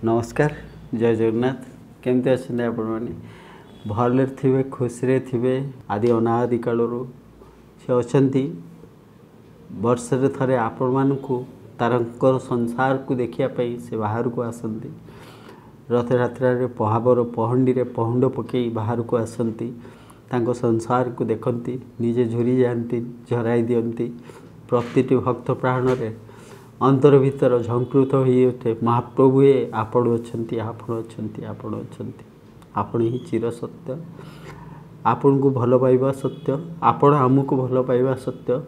नमस्कार जय जगन्नाथ केमती अच्छे आपण मैंने भले थे खुशी थे आदि अनादि कालू से अच्छा वर्ष थे आपण मानक तार संसार को देखापी से बाहर को आसती रथयात्रा पहाबर पहंडी पहुंड पकई बाहर को आसती संसार को देखती निजे झुरी जाती झराई दिखती प्रति भक्त प्राण रे अंतर भीतर झंकृत हो उठे महाप्रभु आपण अच्छा आपण ही चिर सत्य आपण को भल पाइबा सत्य आपण आमको भल पाइबा सत्य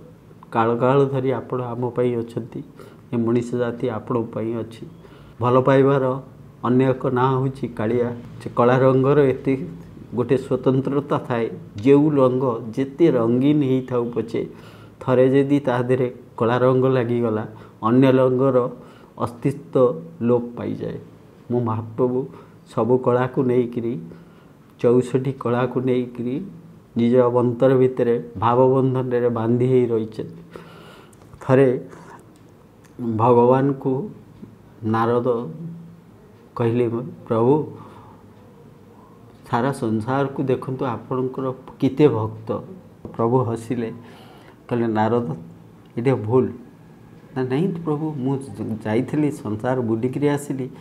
काल काल धरी आपण आम पाई अछंती ए मनीष जाति आपण पाई अछि भल पाइबार अन्य एक ना होछि कालिया से कला रंगर एते गोटे स्वतंत्रता थाए जो रंग जेते रंगीन ही थाउ पछे थरे जदि ता देरे कला रंग लागिगला अन्य रंगर अस्तित्व लोप पाई जाए मो महाप्रभु सबु कला को लेकिरी 64 कला को लेकिरी निज अंतर भितर भावबंधन रे बांधी ही रही थरे भगवान को नारद कहले प्रभु सारा संसार को देखंतु आपणकर किते भक्त प्रभु हसिले कहले नारद ये भूल ना नहीं प्रभु मुझे संसार बुलिकी आसिली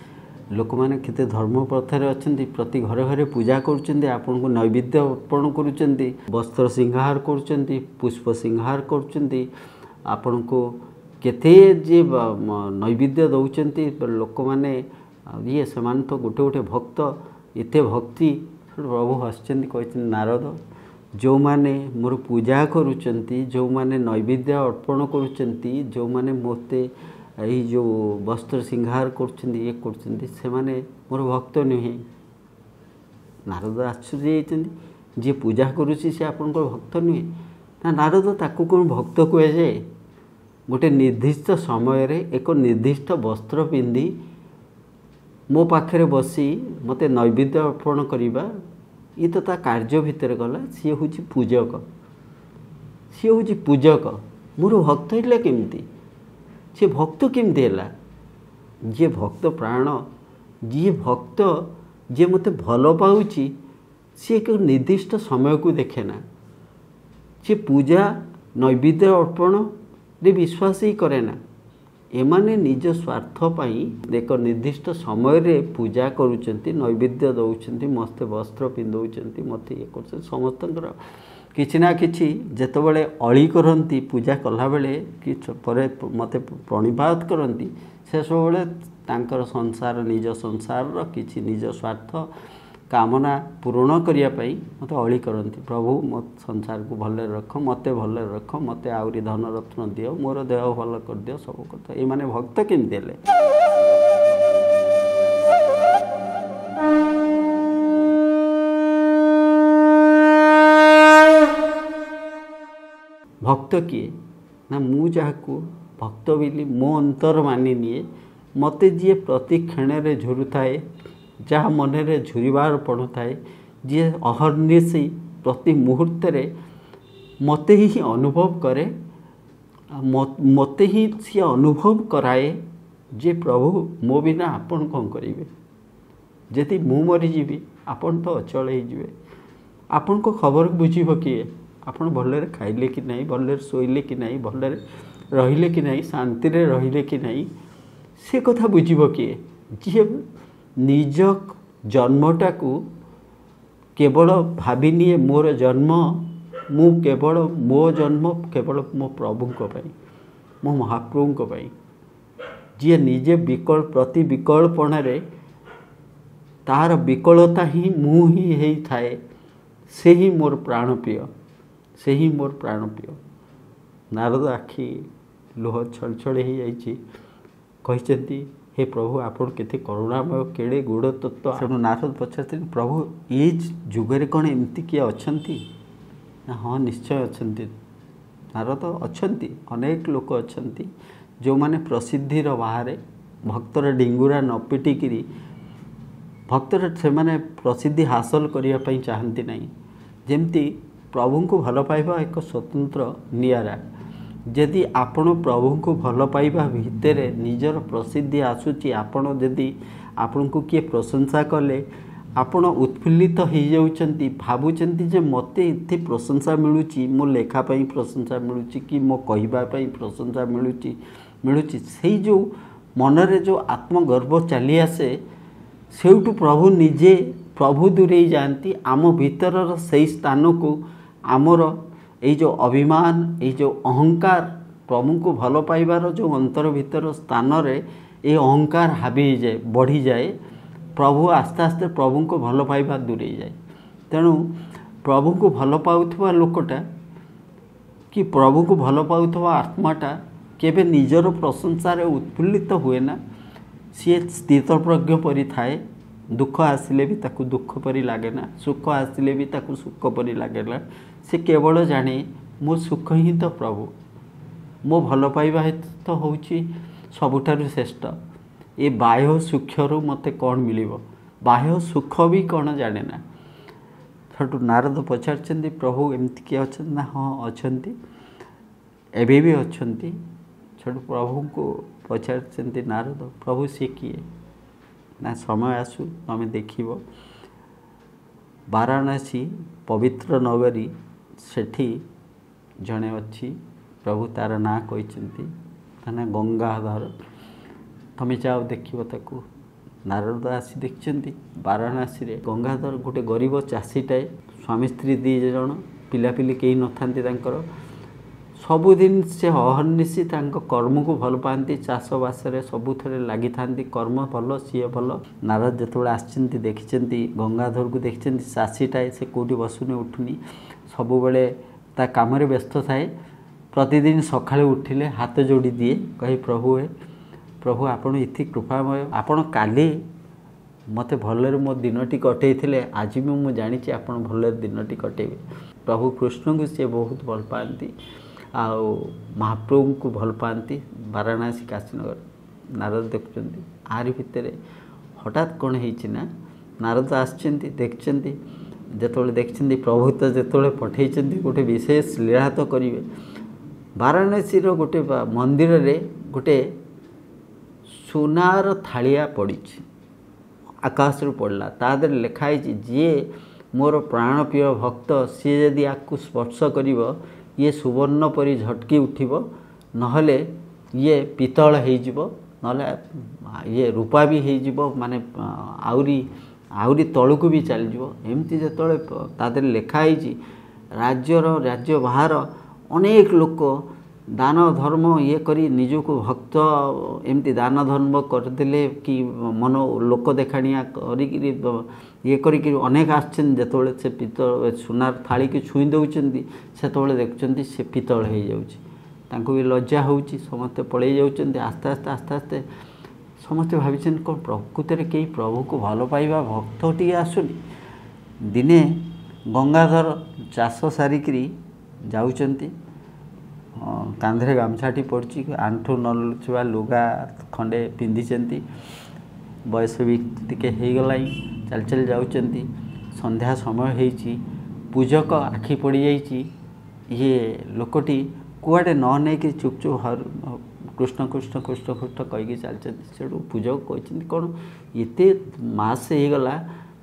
लोक मैंने केते धर्म प्रथार अच्छा प्रति घरे घरे पूजा करुँचे आपण को नैवेद्य अर्पण करुँचे वस्त्र सिंहार करुँचे पुष्प सिंहार करुँचे आपण को केते जे नैवेद्य दौरान लोक मैंने ये से तो गोटे गोटे भक्त एते भक्ति प्रभु हसचंद कहते नारद जो माने मोर पूजा करुँचे जो माने नैवेद्य अर्पण करुँचे जो माने मोते यही जो वस्त्र सिंहार कर मोर भक्त नुहे नारद आश्चर्य होती जी पूजा करुँची से आपण भक्त नुहे ना नारद ताकू कौन भक्त कह जाए गोटे निर्दिष्ट समय रे एक निर्दिष्ट वस्त्र पिंधि मो पाखे बसी मते नैवेद्य अर्पण करवा ये तो ता कार्य भितर गला सी हूँ पूजक मोर भक्त है केमती सी भक्त केमती है जी भक्त प्राण जी भक्त जी मते भल पाउची सी एक निर्दिष्ट समय को देखेना सी पूजा नैवेद्य अर्पण रे विश्वास ही करेना एमाने निज स्वार्थ पाई एक निर्दिष्ट समय रे पूजा करुँच नैवेद्य दौरान मस्ते वस्त्र पिंधौं मत ये कर समस्त किछि ना किछि जेतबेले अली करती पूजा कला बेले कि परे मते प्रणिपात करती से सब बेले तांकर संसार निज संसार किछि निज स्वार्थ कामना पूर्ण करने मत अली करती प्रभु मत संसार को भले रख मते भले रख मते आउरी धन रत्न दियो मोर देह भल कर दियो सब कथा ये माने भक्त केमती हेले भक्त किए ना मु जहाँ भक्त बोली मो अंतर मानि निए मते जी प्रति क्षण रे झुरु थाए जहाँ मन रे झुरबार पड़ थाए जी अहर्निशी प्रति मुहूर्त रे मते ही अनुभव करे मते ही सी अनुभव कराए जे प्रभु मो बिना आपन कौन करेंगे जदि मु मरीजी आपन तो अचल हो आपन को खबर बुझीब किए आपन भले खाइले कि नहीं भले शोइले कि नहीं भले रहिले कि नहीं शांति रे रहिले कि नहीं से कथा बुझीब किए जी निज जन्मटा को केवल भाविनिए मोर जन्म मु केवल मो जन्म केवल मो प्रभु मो महाप्रभु जी निजे विकल प्रति विकल्पण रे तार विकलता ही मु ही है थाए से ही मोर प्राणप्रिय से ही मोर प्राणप्रिय नारद आखि लुह छल छल हो जाती हे प्रभु आपण केते करुणामय केड़े गुड़ तत्व से नारद पचार प्रभु ये जुगरे कौन एमती किए अच्छा ना हाँ निश्चय अच्छा नारद अच्छा अनेक लोक अच्छा जो माने प्रसिद्धिर बाहर भक्तर डिंगुरा न पिटिकी भक्तर से माने प्रसिद्धि हासिल करने चाहती नहीं जमती प्रभु को भल पाइबा एक स्वतंत्र नियारा जदि आपण प्रभु को भल पाइबा भितर निजर प्रसिद्धि आसूची आपण जदि आपण को किए प्रशंसा कले आपण उत्फुल्लित हो जाउचंती भाबुचंती जे मते इथे प्रशंसा मिलुची मो लेखा पई प्रशंसा मिलुची कि मो कहिबा पई प्रशंसा मिलुची सेही जो मनरे जो आत्मगर्व चली आसे सेउटू प्रभु निजे प्रभु दूरे जाती आम भीतर से स्थान को आमर ये जो अभिमान ये जो अहंकार प्रभु को भल पाइबार जो अंतर भीतर स्थान रे ये अहंकार हावी जाए बढ़ी जाए प्रभु आस्ते आस्ते प्रभु को भल पाइबा दूरे जाए। तेणु प्रभु को भल पाउथवा लोकटा कि प्रभु को भल पाउथवा आत्माटा केबे निजर प्रशंसार उत्फुल्लित हुए ना सी स्थितप्रज्ञ परि थाए दुख आसिले भी ताकू दुख परि लागे ना सुख आसिले भी ताकू सुख परि लागे ना से केवल जाने मो सुख ही तो प्रभु मो भल पाइबा तो होउची सबुठारु श्रेष्ठ ये बाह्य सुखरु मते कौन मिलिबो बाह्य सुख भी कौन जाने ना। छटू नारद पचारचंदी प्रभु एमती किए अछन ना हाँ अच्छी एबे भी अच्छी छटू प्रभु को पचारचंदी नारद प्रभु सी किए ना समय आसु आम देखिबो वाराणसी पवित्र नगरी सेठी जड़े अच्छी प्रभु तार ना कहते ना गंगाधर तमें जाओ देखिबो ताकू नारद आसी देखते वाराणसी रे गंगाधर गोटे गरीब चाषीटाए स्वामी स्त्री दी जन पिलापिली कहीं न था सबुदिन से अहर्निशी कर्म को भल पाती चाष बासरे सबुथे लगी था कर्म भल सी भल नारद जो आसती देखी गंगाधर को देखते चाषीटाए से कौटी बसुनी उठुनी सबुबले ता काम व्यस्त थाए प्रतिदिन सकाଳେ उठिले हाथ जोड़ी दिए कही प्रभु हे प्रभु आपण इति कृपामय आपण काली मते भलरे मो दिनटी कटैथिले आज भी मु जानी आपण भलरे दिनटी कटेबे। प्रभु कृष्ण को सी बहुत भल पाती आउ महाप्रभु को भल पाती वाराणसी काशीनगर नारद देखुंत आरि भितर हठात कौन होना नारद आसचंती देखते जिते देखते प्रभु तो जिते पठे गोटे विशेष लीला तो करेंगे वाराणसी गोटे मंदिर रे गोटे सुनार थालिया पड़ी आकाश रू पड़ला तादर लिखाई जी मोर प्राणप्रिय भक्त सी यदि आपको स्पर्श करिवो ये सुवर्ण परी झटकी उठिबो नहले ये पितल हो ये रूपा भी हो माने आउरी तलू भी चल एमती जो तादर लिखाई राज्य बाहर अनेक लोक दान धर्म ये करी निजको भक्त एमती दान धर्म करदे कि मन लोक देखाणिया ये करी अनेक आसन जो से पितल सुनार थाली की छुई दौरान से देखुं से पितल हो जाऊँ भी लज्जा हो समस्ते पलि जाऊँ आस्ते आस्ते आस्ते आस्ते समस्ते भावी कौन प्रकृति में कई प्रभु को भल पाइबा भक्त टी आसुनी दिने गंगाधर चाष सारिकी जाऊँच कांधे गामछाटी पड़ी आंठू नलुचा लुगा खंडे पिंधि बयस भी टिके होगला चल चल जाऊँच संध्या समय हो पूजक आखि पड़ जाइए ये लोकटी कुआडे न नहीं कि चुप चुप हर कृष्ण कृष्ण कृष्ण कृष्ण कहीकि चलते से पूजक कहते कौन ये मास होगला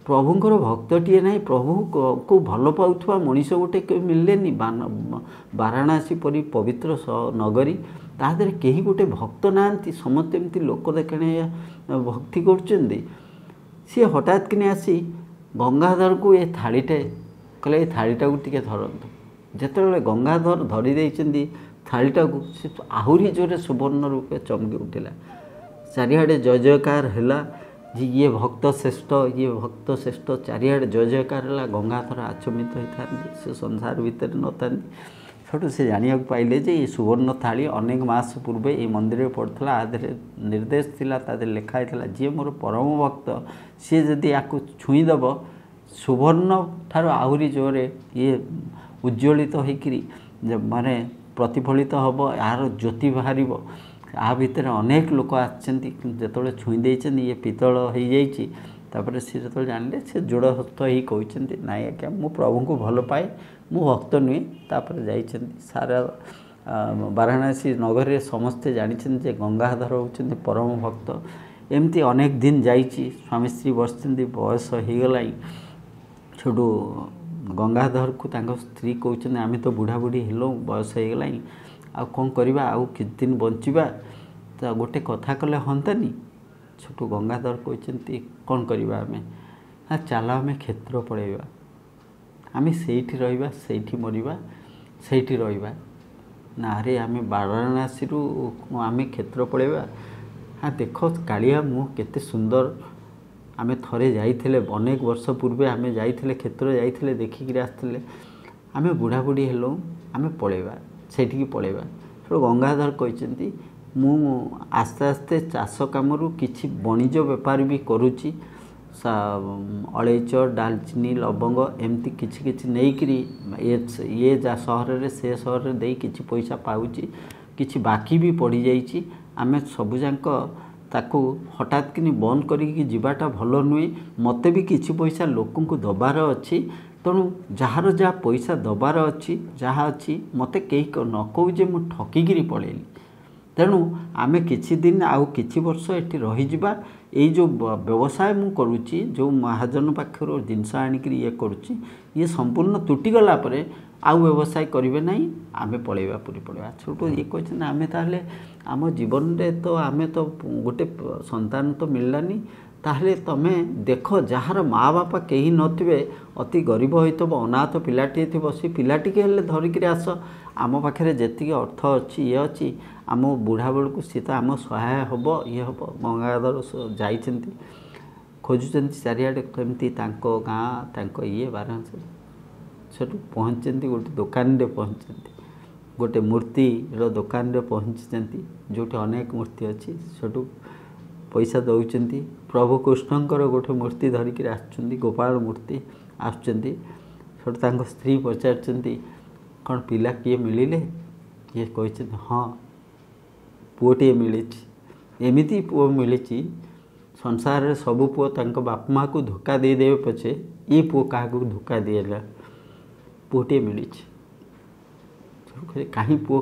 प्रभुंर भक्तटीए ना प्रभु को भल पाउथवा मनीष गोटे मिलेनि वाराणसी परी पवित्र नगरी तादर कहीं गोटे भक्त ना समस्त एमती लोक देखाणे भक्ति कर सी हठात कि आसी गंगाधर को ये थालीटे कहले ये थालीटा को टिके धरतु जिते गंगाधर धरी देइचंदी थालीटा को से आहुरी जोरे सुवर्ण रूपे चमकी उठिला चारिआडे जय जयकार है जी ये भक्त श्रेष्ठ चारिआडे जय जयकार है गंगाधर आचमित होता से संसार भितर न था छोटू से जाना पाइले जे ये सुवर्ण थाली अनेक मास पूर्व ये मंदिर में पड़ता आधे निर्देश थिला तादे लिखाई थिला जी मोर परम भक्त सी जदि आपको छुईदेव सुवर्ण ठार आहुरी जोरे ये उज्ज्वलित होकरी माने प्रतिफलित हम यार ज्योति बाहर आ भितर अनेक लोक आते छुई देते ये पितल हो जापर सी जो जानले से जोड़ हस्त ही कहते ना आज्ञा मु प्रभु को भल पाए मु भक्त नुहे तापर जाइछन्ति सारा ବାରାଣାସୀ ନଗରରେ ସମସ୍ତେ ଜାଣିଛନ୍ତି ଯେ ଗଙ୍ଗାଧର ହେଉଛନ୍ତି ପରମ ଭକ୍ତ। ଏମିତି ଅନେକ ଦିନ ଯାଇଛି, ସ୍ୱାମୀ ସ୍ତ୍ରୀ ବସିଛନ୍ତି, ବୟସ ହେଇଗଲାଣି। ସେଠୁ ଗଙ୍ଗାଧରକୁ ତାଙ୍କ ସ୍ତ୍ରୀ କହୁଛନ୍ତି ଆମେ ତ ବୁଢ଼ାବୁଢ଼ୀ ହେଲୁ, ବୟସ ହେଇଗଲାଣି, ଆଉ କ'ଣ କରିବା, ଆଉ କିଛି ଦିନ ବଞ୍ଚିବା, ତ ଗୋଟେ କଥା କଲେ ହୁଅନ୍ତାନି। ସେଠୁ ଗଙ୍ଗାଧର କହିଛନ୍ତି କ'ଣ କରିବା ଆମେ, ନା ଚାଲ ଆମେ କ୍ଷେତ୍ର ପଳେଇବା, ଆମେ ସେଇଠି ରହିବା, ସେଇଠି ମରିବା, ସେଇଠି ରହିବା। ନା ଆରେ ଆମେ ବାରାଣାସୀରୁ ଆମେ କ୍ଷେତ୍ର ପଳେଇବା। ହଁ ଦେଖ କାଳିଆ ମୁଁ କେତେ ସୁନ୍ଦର, ଆମେ ଥରେ ଯାଇଥିଲେ ଅନେକ ବର୍ଷ ପୂର୍ବେ ଆମେ ଯାଇଥିଲେ କ୍ଷେତ୍ର ଯାଇଥିଲେ, ଦେଖିକିରି ଆସିଥିଲେ, ଆମେ ବୁଢ଼ାବୁଢ଼ୀ ହେଲୁ, ଆମେ ପଳେଇବା, ସେଇଠିକି ପଳେଇବା। ସେଠୁ ଗଙ୍ଗାଧର କହିଛନ୍ତି ମୁଁ ଆସ୍ତେ ଆସ୍ତେ ଚାଷ କାମରୁ କିଛି ବଣିଜ ବେପାର ବି କରୁଛି, ଅଳେଇଚ, ଡାଲଚିନି, ଲବଙ୍ଗ ଏମିତି କିଛି କିଛି ନେଇକିରି ଇଏ ସହରରେ ସେ ସହରରେ ଦେଇ କିଛି ପଇସା ପାଉଛି, କିଛି ବାକି ବି ପଡ଼ିଯାଇଛି। ଆମେ ସବୁଯାକ ତାକୁ ହଠାତ୍ କିନି ବନ୍ଦ କରିକି ଯିବାଟା ଭଲ ନୁହେଁ। ମୋତେ ବି କିଛି ପଇସା ଲୋକଙ୍କୁ ଦେବାର ଅଛି, ତେଣୁ ଯାହାର ଯାହା ପଇସା ଦେବାର ଅଛି, ଯାହା ଅଛି ମୋତେ କେହି ନ କହୁ ଯେ ମୁଁ ଠକିକିରି ପଳେଇଲି। ତେଣୁ ଆମେ କିଛି ଦିନ ଆଉ କିଛି ବର୍ଷ ଏଠି ରହିଯିବା। ଏଇ ଯେଉଁ ବ୍ୟବସାୟ ମୁଁ କରୁଛି, ଯେଉଁ ମହାଜନ ପାଖରୁ ଜିନିଷ ଆଣିକିରି ଇଏ କରୁଛି, ଇଏ ସମ୍ପୂର୍ଣ୍ଣ ତୁଟିଗଲା ପରେ ଆଉ ବ୍ୟବସାୟ କରିବେ ନାହିଁ, ଆମେ ପଳେଇବା, ପୁରୀ ପଳେଇବା। ସେଠୁ ଇଏ କହିଛନ୍ତି ଆମେ ତାହେଲେ ଆମ ଜୀବନରେ ତ ଆମେ ତ ଗୋଟେ ସନ୍ତାନ ତ ମିଳିଲାନି, ତାହେଲେ ତମେ ଦେଖ ଯାହାର ମା ବାପା କେହି ନଥିବେ, ଅତି ଗରିବ ହୋଇଥିବ, ଅନାଥ ପିଲାଟିଏ ଥିବ, ସେ ପିଲାଟିକେ ହେଲେ ଧରିକିରି ଆସ, ଆମ ପାଖରେ ଯେତିକି ଅର୍ଥ ଅଛି ଇଏ ଅଛି, ଆମ ବୁଢ଼ା ବେଳକୁ ସିଏ ତ ଆମ ସହାୟ ହେବ, ଇଏ ହେବ। ଗଙ୍ଗାଧର ଯାଇଛନ୍ତି, ଖୋଜୁଛନ୍ତି ଚାରିଆଡ଼େ, କେମିତି ତାଙ୍କ ଗାଁ ତାଙ୍କ ଇଏ ବାରାଣାସୀ। ସେଠୁ ପହଞ୍ଚିଛନ୍ତି, ଗୋଟେ ଦୋକାନରେ ପହଞ୍ଚିଛନ୍ତି, ଗୋଟେ ମୂର୍ତ୍ତିର ଦୋକାନରେ ପହଞ୍ଚିଛନ୍ତି, ଯେଉଁଠି ଅନେକ ମୂର୍ତ୍ତି ଅଛି। ସେଠୁ ପଇସା ଦେଉଛନ୍ତି, ପ୍ରଭୁ କୃଷ୍ଣଙ୍କର ଗୋଟେ ମୂର୍ତ୍ତି ଧରିକିରି ଆସୁଛନ୍ତି, ଗୋପାଳ ମୂର୍ତ୍ତି ଆସୁଛନ୍ତି। ସେଠୁ ତାଙ୍କ ସ୍ତ୍ରୀ ପଚାରୁଛନ୍ତି କ'ଣ ପିଲା କିଏ ମିଳିଲେ? ଇଏ କହିଛନ୍ତି ହଁ ପୁଅଟିଏ ମିଳିଛି। ଏମିତି ପୁଅ ମିଳିଛି, ସଂସାରରେ ସବୁ ପୁଅ ତାଙ୍କ ବାପା ମାଆକୁ ଧୋକା ଦେଇଦେବେ ପଛେ ଏ ପୁଅ କାହାକୁ ଧୋକା ଦିଏନା, ପୁଅଟିଏ ମିଳିଛି। କାହିଁ ପୁଅ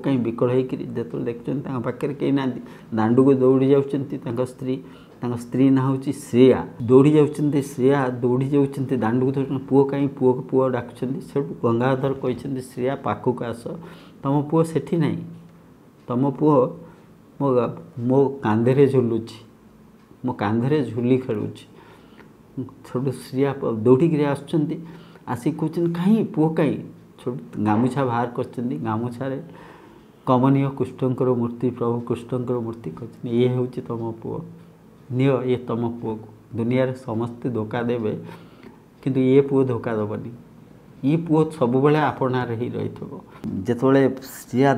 କାହିଁ ବିକଳ ହେଇକିରି ଯେତେବେଳେ ଦେଖୁଛନ୍ତି ତାଙ୍କ ପାଖରେ କେହି ନାହାନ୍ତି, ଦାଣ୍ଡକୁ ଦୌଡ଼ି ଯାଉଛନ୍ତି ତାଙ୍କ ସ୍ତ୍ରୀ ନାଁ ହେଉଛି ଶ୍ରେୟା। ଦୌଡ଼ି ଯାଉଛନ୍ତି, ଶ୍ରେୟା ଦୌଡ଼ି ଯାଉଛନ୍ତି ଦାଣ୍ଡକୁ, ଧରୁଛନ୍ତି ପୁଅ କାହିଁ, ପୁଅ ଡାକୁଛନ୍ତି। ସେଠୁ ଗଙ୍ଗାଧର କହିଛନ୍ତି ଶ୍ରେୟା ପାଖକୁ ଆସ, ତମ ପୁଅ ସେଠି ନାହିଁ, ତମ ପୁଅ ମୋ କାନ୍ଧରେ ଝୁଲୁଛି, ମୋ କାନ୍ଧରେ ଝୁଲି ଖେଳୁଛି। ସେଠୁ ଶ୍ରେୟା ଦୌଡ଼ିକିରି ଆସୁଛନ୍ତି, ଆସିକି କହୁଛନ୍ତି କାହିଁ ପୁଅ କାହିଁ। ସେଠୁ ଗାମୁଛା ବାହାର କରିଛନ୍ତି, ଗାମୁଛାରେ କମନୀୟ କୃଷ୍ଣଙ୍କର ମୂର୍ତ୍ତି, ପ୍ରଭୁ କୃଷ୍ଣଙ୍କର ମୂର୍ତ୍ତି କହିଛନ୍ତି ଇଏ ହେଉଛି ତମ ପୁଅ, ନିଅ ଇଏ ତମ ପୁଅକୁ। ଦୁନିଆରେ ସମସ୍ତେ ଧୋକା ଦେବେ, କିନ୍ତୁ ଇଏ ପୁଅ ଧୋକା ଦେବନି, ଇଏ ପୁଅ ସବୁବେଳେ ଆପଣାରେ ହିଁ ରହିଥିବ। ଯେତେବେଳେ ଶ୍ରେୟା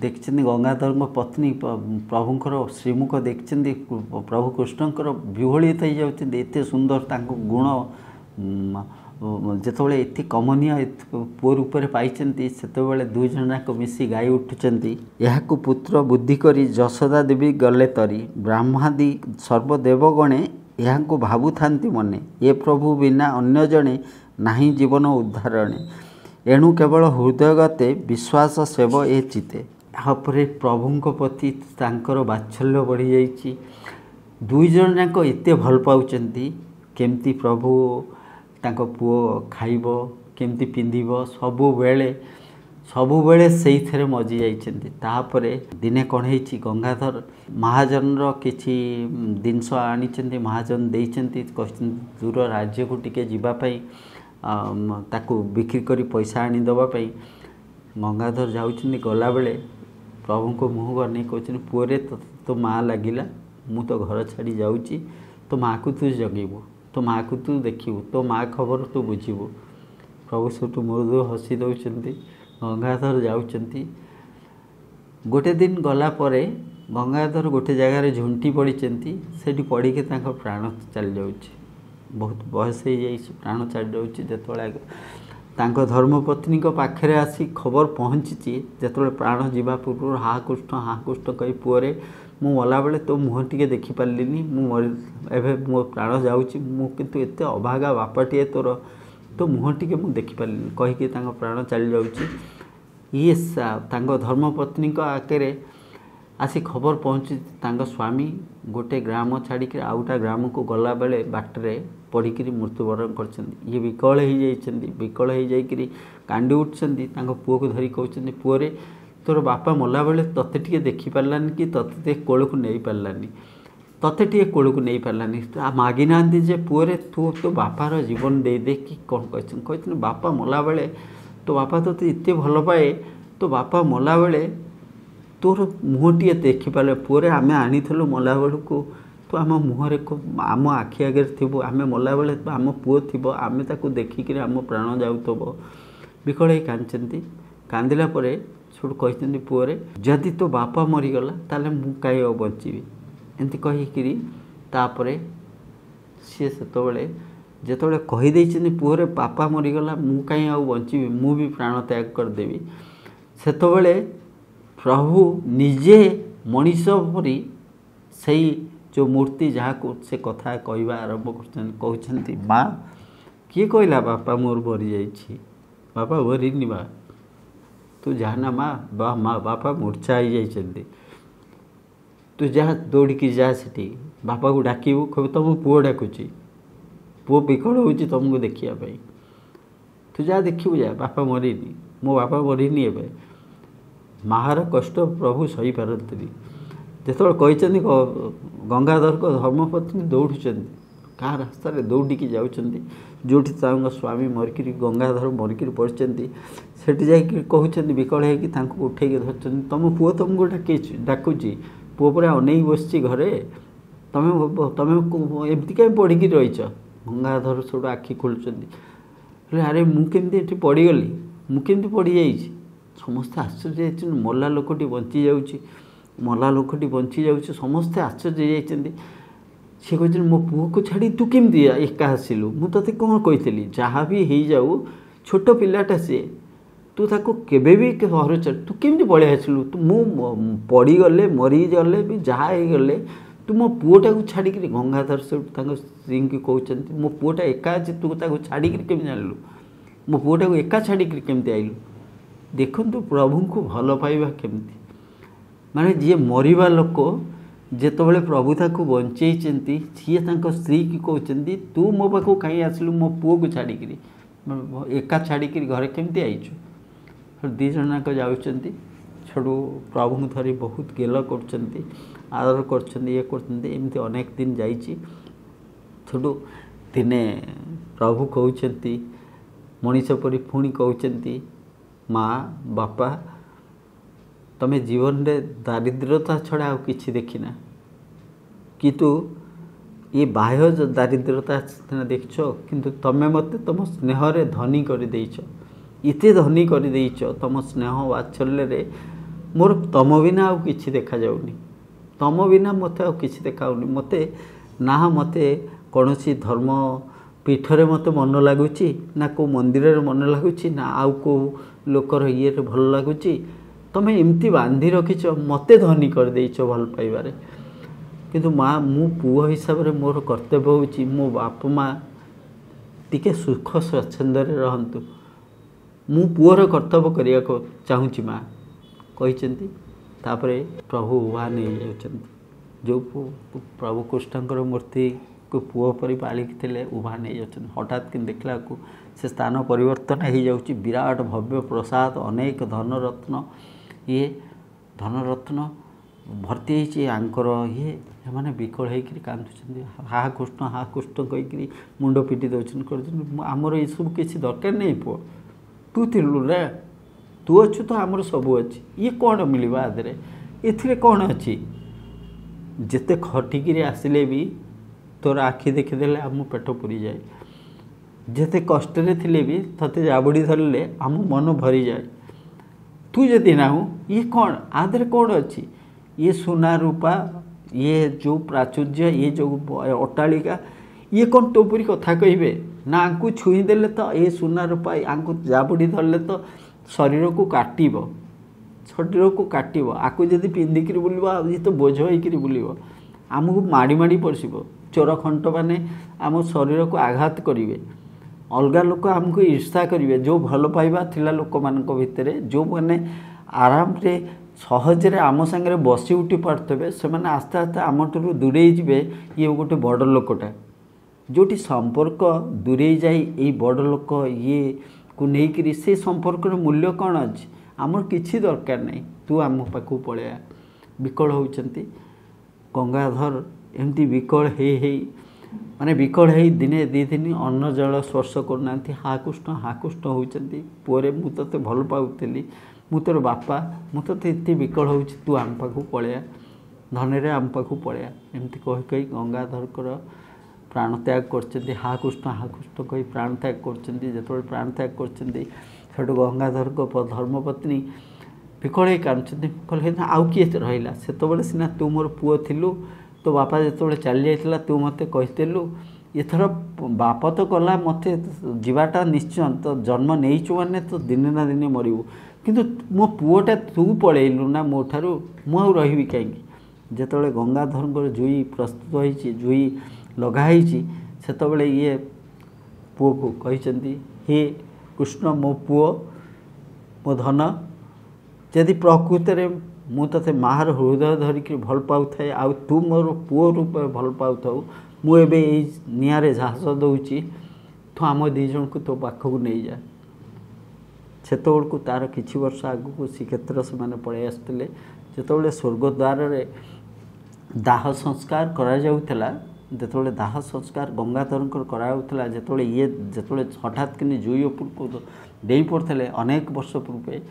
ଦେଖିଛନ୍ତି ଗଙ୍ଗାଧରଙ୍କ ପତ୍ନୀ ପ୍ରଭୁଙ୍କର ଶ୍ରୀମୁଖ ଦେଖିଛନ୍ତି, ପ୍ରଭୁ କୃଷ୍ଣଙ୍କର ବିହ୍ୱଳିତ ହେଇଯାଉଛନ୍ତି, ଏତେ ସୁନ୍ଦର ତାଙ୍କ ଗୁଣ। ଯେତେବେଳେ ଏତେ କମନୀୟ ପୁଅ ରୂପରେ ପାଇଛନ୍ତି, ସେତେବେଳେ ଦୁଇ ଜଣ ଯାକ ମିଶି ଗାଇ ଉଠୁଛନ୍ତି ଏହାକୁ ପୁତ୍ର ବୁଦ୍ଧି କରି ଯଶୋଦା ଦେବୀ ଗଲେ ତରି, ବ୍ରହ୍ମାଦି ସର୍ବଦେବଗଣେ ଏହାଙ୍କୁ ଭାବୁଥାନ୍ତି ମନେ, ଏ ପ୍ରଭୁ ବିନା ଅନ୍ୟ ଜଣେ ନାହିଁ ଜୀବନ ଉଦ୍ଧାରଣେ, ଏଣୁ କେବଳ ହୃଦୟଗତେ ବିଶ୍ୱାସ ସେବ ଏ ଚିତେ। ତାପରେ ପ୍ରଭୁଙ୍କ ପ୍ରତି ତାଙ୍କର ବାତ୍ସଲ୍ୟ ବଢ଼ିଯାଇଛି। ଦୁଇ ଜଣ ଯାକ ଏତେ ଭଲ ପାଉଛନ୍ତି, କେମିତି ପ୍ରଭୁ ତାଙ୍କ ପୁଅ ଖାଇବ, କେମିତି ପିନ୍ଧିବ, ସବୁବେଳେ ସେଇଥିରେ ମଜି ଯାଇଛନ୍ତି। ତାପରେ ଦିନେ କ'ଣ ହେଇଛି, ଗଙ୍ଗାଧର ମହାଜନର କିଛି ଜିନିଷ ଆଣିଛନ୍ତି, ମହାଜନ ଦେଇଛନ୍ତି, କହିଛନ୍ତି ଦୂର ରାଜ୍ୟକୁ ଟିକେ ଯିବା ପାଇଁ, ତାକୁ ବିକ୍ରି କରି ପଇସା ଆଣିଦେବା ପାଇଁ। ଗଙ୍ଗାଧର ଯାଉଛନ୍ତି, ଗଲାବେଳେ ପ୍ରଭୁଙ୍କ ମୁହଁକୁ ଅନେଇ କହୁଛନ୍ତି ପୁଅରେ ତୋ ମାଆ ଲାଗିଲା, ମୁଁ ତ ଘର ଛାଡ଼ି ଯାଉଛି, ତୋ ମାଆକୁ ତୁ ଜଗିବୁ, ତୋ ମାଆକୁ ତୁ ଦେଖିବୁ, ତୋ ମାଆ ଖବର ତୁ ବୁଝିବୁ। ପ୍ରଭୁ ସେଠୁ ମୃଦୁ ହସି ଦେଉଛନ୍ତି, ଗଙ୍ଗାଧର ଯାଉଛନ୍ତି। ଗୋଟେ ଦିନ ଗଲା ପରେ ଗଙ୍ଗାଧର ଗୋଟେ ଜାଗାରେ ଝୁଣ୍ଟି ପଡ଼ିଛନ୍ତି, ସେଠି ପଡ଼ିକି ତାଙ୍କ ପ୍ରାଣ ଚାଲିଯାଉଛି, ବହୁତ ବୟସ ହେଇଯାଇଛି, ପ୍ରାଣ ଚାଲିଯାଉଛି। ଯେତେବେଳେ ତାଙ୍କ ଧର୍ମପତ୍ନୀଙ୍କ ପାଖରେ ଆସି ଖବର ପହଞ୍ଚିଛି, ଯେତେବେଳେ ପ୍ରାଣ ଯିବା ପୂର୍ବରୁ ହା କୃଷ୍ଣ କହି ପୁଅରେ ମୁଁ ଗଲାବେଳେ ତୋ ମୁହଁ ଟିକେ ଦେଖିପାରିଲିନି, ଏବେ ମୋ ପ୍ରାଣ ଯାଉଛି, ମୁଁ କିନ୍ତୁ ଏତେ ଅଭାଗା ବାପାଟିଏ ତୋର, ତୋ ମୁହଁ ଟିକେ ମୁଁ ଦେଖିପାରିଲିନି କହିକି ତାଙ୍କ ପ୍ରାଣ ଚାଲିଯାଉଛି। ये धर्मपत्नी आगे आसी खबर पहुँची स्वामी गोटे ग्राम छाड़ी आउ गोटे ग्राम को गला बेले बाटरे पड़िक मृत्युवरण कर ये विकल हो जाकि कांदी उठुंट पुओ को धरी कहते पुओरे तोर बापा मला बेले तोते टे देखिपारानी कि तोते कोल को नहीं पारानी तोते टे कोल को नहीं पारानी मागी ना जे पुओरे तू तो बापार जीवन दे दे कि कौन कहते बापा मला बेले तो बापा तोते एत भल पाए तो बापा मला बेले तोर मुहटे देखिपारे पुओरे आम आनी मला बेलू तो आम मुहरे आम आखि आगे थी आम मला बेले आम पुओ थी आम ताको देखिक आम प्राण जाऊब विकल कांदी कांदिला छोड़ कहते पुओरे जदि तो बापा मरीगला ताले मु कहीं बची एमती कहीकिपर सी से जिते कहीदे पुओरे बापा मरीगला मु कहीं बची मु भी प्राण त्याग करदेवी सेतबले प्रभु निजे मनीष परी से जो मूर्ति जहाँ को से कथा कहवा आरंभ कर माँ किए कहला बापा मोर मरी जाइए बापा मरीनी माँ तू जाना माँ माँ बापा मूर्छा हो जाइए तू जा दौड़ी जा सी बापा को डाकबू कह तुम पुओ डाकुची पुओ विकल हो तुमको देखापी तू जा देखू जा बापा मरीनी मो बापा मरीनी ए मार कष्ट प्रभु सही पारती जो कहते गंगाधर को धर्मपत्नी दौड़ुं क्या रास्ता दौड़िकी जाऊँच जो स्वामी मरिक गंगाधर मरिक पड़ते सेठी जा कहते विकल हो उठे धरते तुम पुओ तुमको डाकुची पुओ पूरा अनेक बस घरे तुम तुम एमती कहीं पढ़ी रही गंगाधर सब आखि खोलुं अरे मुझे पड़गली मुझे पड़ जा समस्ते आश्चर्य मला लोकटी बंची जाऊँगी मला लोकटी बंची जाऊँगी समस्ते आश्चर्य जाइए सी कहते मो पुओ को छाड़ी तू केमती एका आसिलु मु तते कौन कही जहाँ भी हो जाऊ छोट पिलाटा सी तू ताको केबे भी घर तू केमती पलि आसिलु तू मु पड़गले मरीगले भी जहाँ हो गले तू मो पुओटा को छाड़ी गंगाधर स्त्री की कहते मो पुओटा एका अच्छे तू छाड़ी केमी जानलु मो पुओटा को एका छाड़ी केमती आइलु देखु प्रभु को भल पाइबा केमती माने जी मरिबा लोक जेतबले प्रभु ताको बंचई सी स्त्री की कहते तू मो पाखु कहीं आसलु मो पुओ को छाड़ी एका छाड़ी घरे केमती आईचु दी जनाक जाऊँच छोड़ू प्रभु को धरी बहुत गेल कर आदर करमती अनेक दिन जाइए छोड़ू दिने प्रभु कहते मनीष परी पुणी कहते माँ बापा तमें जीवन में दारिद्रता छड़ा आ कि देखना किंतु ये बाह्य दारिद्रता देखछ किंतु तमें मत तुम स्नेह धनी कर इते धनी कर तुम स्नेह वात्सल्य मोर तम बिना आ कि देखा जाऊनी तम बिना मत आ कि देखाऊनी मत ना मत कौन धर्म पीठरे मत मन लगुच ना को मंदिर मन लगुच ना आउ को लोकर ये भल लगुच तुम एमती बांधी रखीच मत धनी कर देच भल पाइबारे किंतु माँ मु पुओ हिसाब से मोर कर्तव्य होची मो बाप माँ टिके सुख स्वच्छंद रहंतु मु पुओर कर्तव्य करिया को चाहूँगी माँ कहते तापरे प्रभु उहा नहीं जाउछंती जो प्रभु कृष्णकर मूर्ति को पुओ परी पालिक थे उभा नहीं जाउछंती हठात कि देखला को से स्थान परिवर्तन हो जाउछि विराट भव्य प्रसाद अनेक धनरत्न ये धनरत्न भर्ती होती आंकर ये मैंने विकल होकर कांदुंट हा कृष्ण कहीकि मुंड पिटी दौन आमर ये सब किसी दरकार नहीं पुओ तू थिलु रे तू अच्छु तो आमर सब अच्छी ये कौन मिल आदे ए कौन अच्छी जिते खटिकी आसिले भी तोर आखि देखीदे आम पेट पूरी जाए जिते कष्ट थे भी तते जाबुड़ी धरले आम मन भरी जाए तू जदि ना ये कौन आदे कौन अच्छी ये सुना रूपा ये जो प्राचुर्य ये जो अट्टालिका ये कौन तो पूरी कथा कहे ना आंकु छुईदेले तो ये सुना रूपा आंकु जाबुड़ी धरले तो शरीर को काटब शरीर को काटब आकु जदि पिंधिक बुलवा ये तो बोझ होकर बुलव आमको माड़ी माड़ी पशब चोर खंट मैंने आम शरीर को आघात करेंगे अलगा लोक आमको ईर्षा करेंगे जो भल पाइबा थिला लोक मानक भितर जो मैंने आराम रे सहजरे आम सांगे बसी उठी पारे से मैंने आस्ते आस्ते आम ठूँ दूरे जाए ये गोटे बड़ लोकटा जोटी संपर्क दूरे जाए ये बड़ लोक ये को लेकर से संपर्क मूल्य कौन अच्छे आमर किसी दरकार नहीं तू आम पाखु पलैया विकल होती गंगाधर एमती विकल हे माने विकल है दिने दी दिन अन्न जल स्पर्श करना हाकुष्ट होती पुअरे मु ते भल पाऊली मु तोर बापा मु ते ये विकल हो तू आम पाखु पलैया धन आम पाखु पलैया एमती कही गंगाधर प्राण त्याग कर हाकुष्ट कही प्राण त्याग कर प्राण त्याग कर गंगाधर धर्मपत्नी विकल कांदी कहले आउ किए रहा से सीना तू मोर पुओ थिलु तो बापा जो चली जाता तू मत कहीलु एथर बाप तो कला मत जीवाटा निश्चय तो जन्म नहीं मैंने तो दिने ना दिने मरबू किंतु मो पुओटा तू पलैलु ना मो ठारू मु रही कहीं जिते गंगाधर जुई प्रस्तुत होती जुई लगाई से ये पुओ को कही हे कृष्ण मो पुओ मो धन यदि प्रकृत में मु ते मार हृदय धरिक भल पाऊ थाए आ तू मोर पुओ रूप भल पाऊ थाऊ मुझे निआरे झाँस दूची तू आम दी जन को तो पाखक नहीं जा से तार किछि वर्ष आगु श्रीक्षेत्र से मैंने पलि आसते जो स्वर्गद्वार दाह संस्कार करा जाउथला जो दाह संस्कार गंगाधर कराला जो ये जो हठात कि जुई उपर को डे पड़ते अनेक वर्ष पूर्वे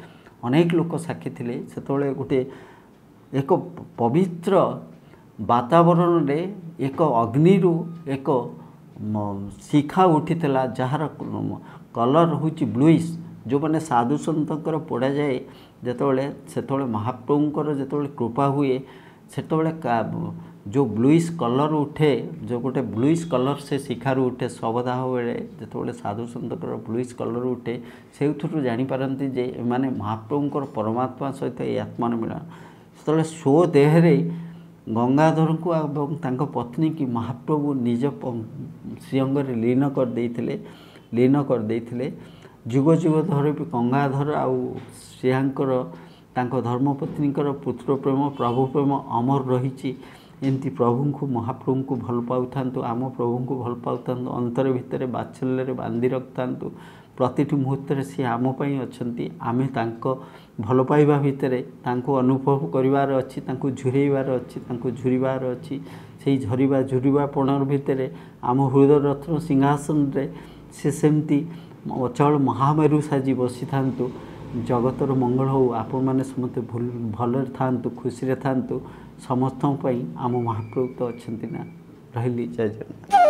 अनेक लोक साक्षी थे से गोटे एक पवित्र वातावरण रे एक अग्नि एक शिखा उठी जार कलर हूँ ब्लूइश जो मैंने साधु सतर पड़ा जाए जो महाप्रभुंर जो कृपा हुए से जो ब्लूइश कलर उठे जो गोटे ब्लूइश कलर से शिखार उठे शवदाह बेले जो साधु सतर ब्लूइश कलर उठे से जापारती जे माने महाप्रभुंर परमात्मा सहित ये आत्मा मिलन से स्व देहरे गंगाधर को पत्नी की महाप्रभु निज श्रीअंग लीन कर जुग जुग धर भी गंगाधर आउ श्रीयांकर धर्मपत्नी पुत्र प्रेम प्रभु प्रेम अमर रही एमती प्रभु को महाप्रभु को भल पाऊ था आम प्रभु को भल पाऊ था अंतर भितर बात्सल्य बांधि रखता प्रति मुहूर्त सी आम अच्छा आमे भल पाइबा भितर अनुभव करिवार अच्छी झुरेबार अच्छी झुरबार अच्छी से झरवा झुरवा पणर भितर आम हृदय रत्न सिंहासन रे से सेमती अचल महामेरु साजी बसी था जगतर मंगल हो आपण मैंने समस्त भल था खुशी था समस्त आम महाप्रभु तो अच्छा ना रही जय जगन्नाथ।